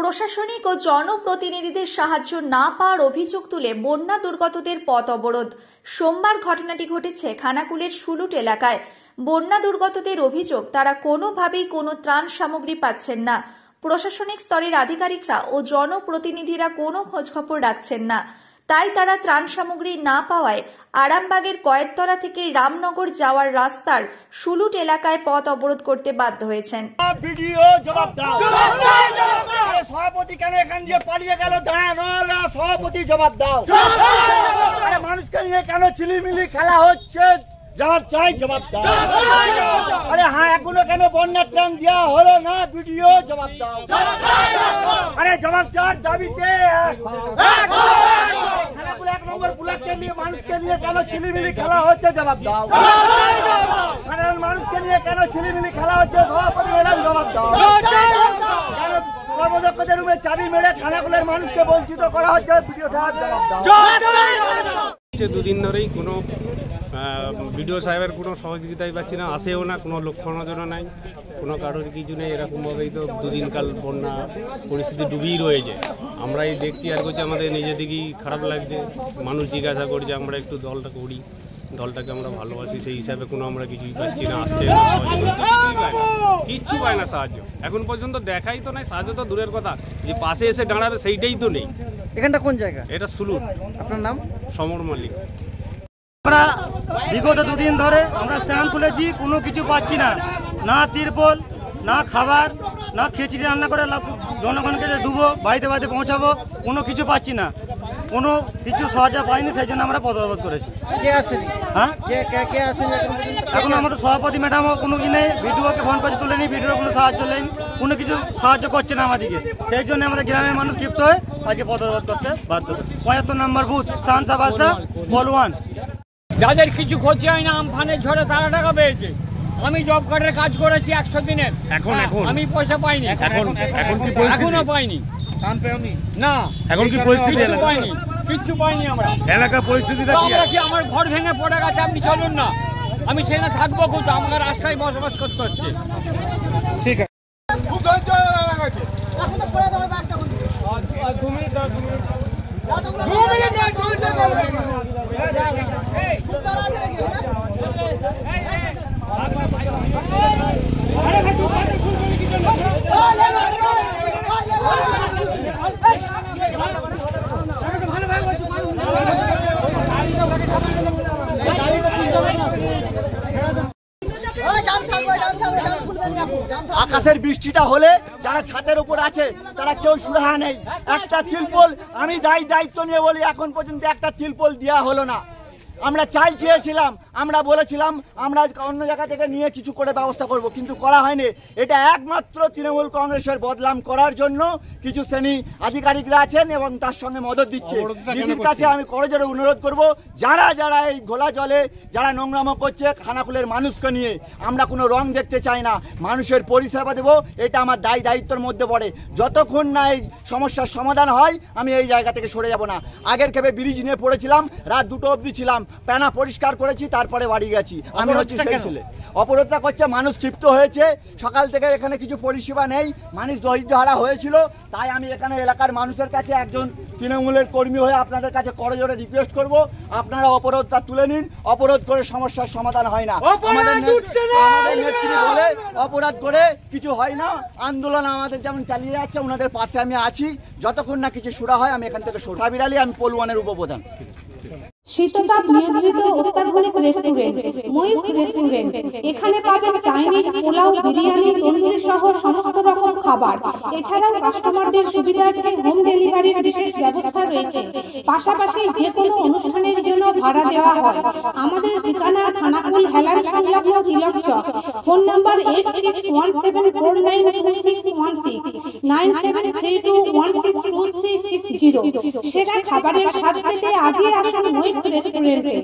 প্রশাসনিক ও জনপ্রতিনিধিদের সাহায্য না পাওয়ার অভিযোগ তুলে বন্যা দুর্গতদের পথ অবরোধ। সোমবার ঘটনাটি ঘটেছে খানাকুলের সুলুট এলাকায়। বন্যা দুর্গতদের অভিযোগ, তারা কোনোভাবেই কোনো ত্রাণ সামগ্রী পাচ্ছেন না। প্রশাসনিক স্তরের আধিকারিকরা ও জনপ্রতিনিধিরা কোনো খোঁজখবর রাখছেন না। তাই তারা ত্রাণ সামগ্রী না পাওয়ায় আরামবাগের কয়েকতলা থেকে রামনগর যাওয়ার রাস্তার সুলুট এলাকায় পথ অবরোধ করতে বাধ্য হয়েছেন। সভাপতি কেন এখান দিয়ে পালিয়ে গেল? সভাপতি জবাব দাও। মানুষকে নিয়ে কেন চিলিমিলি খেলা হচ্ছে? জবাব চাই, জবাব দাও। আরে হ্যাঁ, এখনো কেন বন্যা ত্রাণ দেওয়া হলো না? ভিডিও জবাব দাও। আরে জবাব চার দাবিতে এক নম্বর ব্লককে নিয়ে মানুষকে নিয়ে কেন চিলিমিলি খেলা হচ্ছে? জবাব দাও। সাধারণ মানুষকে নিয়ে কেন চিলিমিলি খেলা হচ্ছে? সভাপতি ম্যাডাম জবাব দাও। কর্মদক্ষদের রুমে চাবি মেরে খানাকুলের মানুষকে বঞ্চিত করা হচ্ছে। ভিডিও সাহেব জবাব দাও। দুদিন ধরেই কোনো বিডিও সাহেবের কোনো সহযোগিতাই পাচ্ছি না, আসেও না, কোনো লক্ষ্য নজরও নাই, কোনো কারোর কিছু নেই। এরকমভাবেই তো দুদিনকাল বন্যা পরিস্থিতি ডুবিয়ে রয়েছে। আমরাই দেখছি আর করছি, আমাদের নিজে থেকেই খারাপ লাগছে। মানুষ জিজ্ঞাসা করছে আমরা একটু দলটা করি, দলটাকে আমরা ভালোবাসি, সেই হিসাবে কোনো আমরা কিছুই পাচ্ছি না। আসছে কিচ্ছু পায় না সাহায্য। এখন পর্যন্ত দেখাই তো নাই, সাহায্য তো দূরের কথা, যে পাশে এসে দাঁড়াবে সেইটাই তো নেই। এখানটা কোন জায়গা? এটা সুলুট। আপনার নাম? সমর মল্লিক। আমরা বিগত দুদিন ধরে আমরা স্ট্যাম্প তুলেছি, কোনো কিছু পাচ্ছি না। না তিরপল, না খাবার, না খিচুড়ি রান্না করে জনগণকে দেবো, বাড়িতে বাড়িতে পৌঁছাবো, কোনো কিছু পাচ্ছি না। কোনো কিছু সাহায্য পাইনি, সেই জন্য আমরা পথ অবরোধ করেছি। কে আসেন? হ্যাঁ, কে আসেন? এখন আমাদের সভাপতি ম্যাডামও কোনো কি নেই, ভিডিওকে ফোন করে তুলেনি, ভিডিওর কোনো সাহায্য নেই, কোনো কিছু সাহায্য করছে না আমাদেরকে। সেই জন্য আমাদের গ্রামের মানুষ ক্ষিপ্ত হয়ে আজকে পথ অবরোধ করতে বাধ্য। 75 নম্বর বুথ, শাহনশাহ বাদশা, বলওয়ান। যাদের কিছু ক্ষতি হয় না, আমফানের ঝড়ে তারা টাকা পেয়েছে। আমি জব কার্ডের কাজ করেছি 100 দিনের, এখন আমি পয়সা পাইনি, এখনো পাইনি। না, এখন কি পরিস্থিতি? পাইনি, কিচ্ছু পাইনি। আমরা এলাকার পরিস্থিতিটা কি? আমার ঘর ভেঙে পড়ে গেছে, আপনি চলুন না, আমি সেখানে থাকবো কোথাও? আমাকে রাস্তায় বসবাস করতে হচ্ছে। ঠিক আছে। আকাশের বৃষ্টিটা হলে যারা ছাদের উপর আছে তারা কেউ সুরাহা নেই। একটা তিরপল আমি দায়িত্ব নিয়ে বলি, এখন পর্যন্ত একটা তিরপল দেওয়া হলো না। আমরা চেয়েছিলাম, আমরা বলেছিলাম আমরা অন্য জায়গা থেকে নিয়ে কিছু করে ব্যবস্থা করব, কিন্তু করা হয়নি। এটা একমাত্র তৃণমূল কংগ্রেসের বদনাম করার জন্য কিছু শ্রেণী আধিকারিকরা আছেন এবং তার সঙ্গে মদত দিচ্ছে। দিদির কাছে আমি করজোড়ে অনুরোধ করব, যারা এই ঘোলা জলে যারা নোংরামো করছে খানাকুলের মানুষকে নিয়ে, আমরা কোনো রং দেখতে চাই না, মানুষের পরিষেবা দেব, এটা আমার দায়িত্বের মধ্যে পড়ে। যতক্ষণ না এই সমস্যার সমাধান হয় আমি এই জায়গা থেকে সরে যাব না। আগের ক্ষেপে ব্রিজ নিয়ে পড়েছিলাম, রাত 2টো অবধি ছিলাম, প্যানা পরিষ্কার করেছি, তারপরে বাড়ি গেছি। আমি হচ্ছে সেই ছেলে। অপরাধটা করছে, মানুষ ক্ষিপ্ত হয়েছে, সকাল থেকে এখানে কিছু পরিষেবা নেই, মানুষ ধৈর্যহারা হয়েছিল। তাই আমি এখানে এলাকার মানুষের কাছে একজন তৃণমূলের কর্মী হয়ে আপনাদের কাছে করজোড়ে রিকোয়েস্ট করব, আপনারা অপরাধটা তুলে নিন। অপরাধ করে সমস্যার সমাধান হয় না। আমাদের নেত্রী বলে অপরাধ করে কিছু হয় না। আন্দোলন আমাদের যেমন চালিয়ে যাচ্ছে, ওনাদের পাশে আমি আছি। যতক্ষণ না কিছু শুরু হয় আমি এখান থেকে সরব। সাবির আলী, আমি পলওয়ানের উপপ্রধান। শীততাপ নিয়ন্ত্রিত অত্যাধুনিক রেস্টুরেন্ট ময়ূখ রেস্টুরেন্ট। এখানে পাবেন চাইনিজ, পোলাও, বিরিয়ানি, তন্দুরি সহ সমস্ত রকম খাবার। এছাড়াও কাস্টমারদের সুবিধার্থে হোম ডেলিভারির বিশেষ ব্যবস্থা রয়েছে। পাশাপাশি যে কোনো অনুষ্ঠানের জন্য ভাড়া দেওয়া হয়। আমাদের ঠিকানা খানাকুল হেলান সংলগ্ন তিলক চক। Phone number 8617492616 9732162360। সেরা খাবারের স্বাদ পেতে আজই আসুন ময়ূখ রেস্টুরেন্টে।